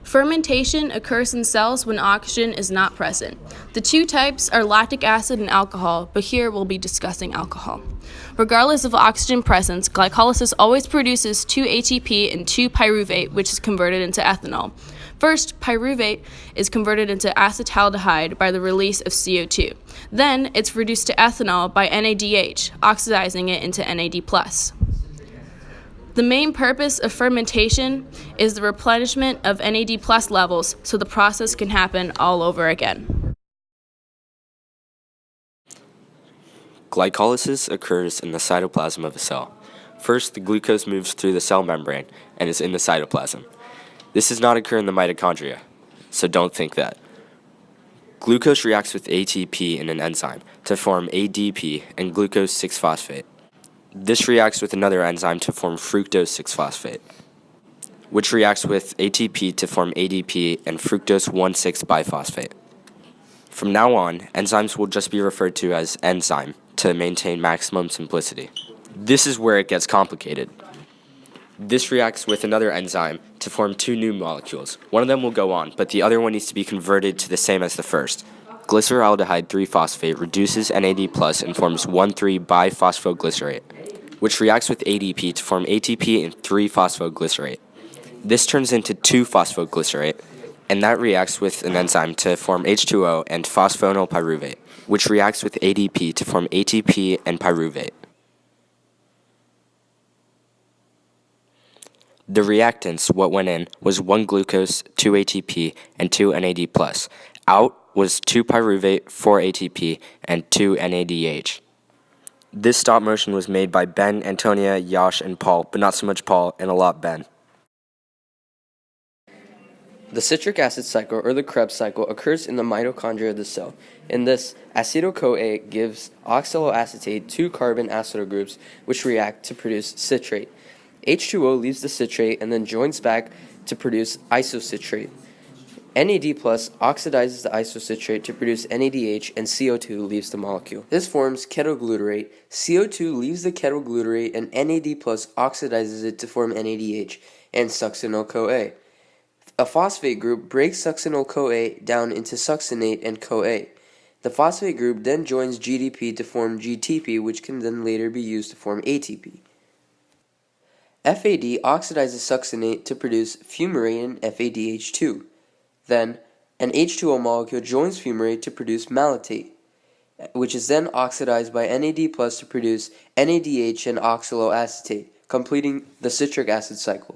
Fermentation occurs in cells when oxygen is not present. The two types are lactic acid and alcohol, but here we'll be discussing alcohol. Regardless of oxygen presence, glycolysis always produces 2 ATP and 2 pyruvate, which is converted into ethanol. First, pyruvate is converted into acetaldehyde by the release of CO2. Then, it's reduced to ethanol by NADH, oxidizing it into NAD+. The main purpose of fermentation is the replenishment of NAD+ levels so the process can happen all over again. Glycolysis occurs in the cytoplasm of a cell. First, the glucose moves through the cell membrane and is in the cytoplasm. This does not occur in the mitochondria, so don't think that. Glucose reacts with ATP in an enzyme to form ADP and glucose 6-phosphate. This reacts with another enzyme to form fructose 6-phosphate, which reacts with ATP to form ADP and fructose 1,6-biphosphate. From now on, enzymes will just be referred to as enzyme to maintain maximum simplicity. This is where it gets complicated. This reacts with another enzyme to form 2 new molecules. One of them will go on, but the other one needs to be converted to the same as the first. Glyceraldehyde 3-phosphate reduces NAD+ and forms 1,3-biphosphoglycerate, which reacts with ADP to form ATP and 3-phosphoglycerate. This turns into 2-phosphoglycerate, and that reacts with an enzyme to form H2O and phosphoenolpyruvate, which reacts with ADP to form ATP and pyruvate. The reactants, what went in, was 1 glucose, 2 ATP, and 2 NAD+. Out was 2 pyruvate, 4 ATP, and 2 NADH. This stop motion was made by Ben, Antonia, Yash, and Paul, but not so much Paul, and a lot Ben. The citric acid cycle, or the Krebs cycle, occurs in the mitochondria of the cell. In this, acetyl-CoA gives oxaloacetate 2 carbon acyl groups, which react to produce citrate. H2O leaves the citrate and then joins back to produce isocitrate. NAD+ oxidizes the isocitrate to produce NADH, and CO2 leaves the molecule. This forms ketoglutarate. CO2 leaves the ketoglutarate and NAD+ oxidizes it to form NADH and succinyl-CoA. A phosphate group breaks succinyl-CoA down into succinate and CoA. The phosphate group then joins GDP to form GTP, which can then later be used to form ATP. FAD oxidizes succinate to produce fumarate and FADH2. Then, an H2O molecule joins fumarate to produce malate, which is then oxidized by NAD+ to produce NADH and oxaloacetate, completing the citric acid cycle.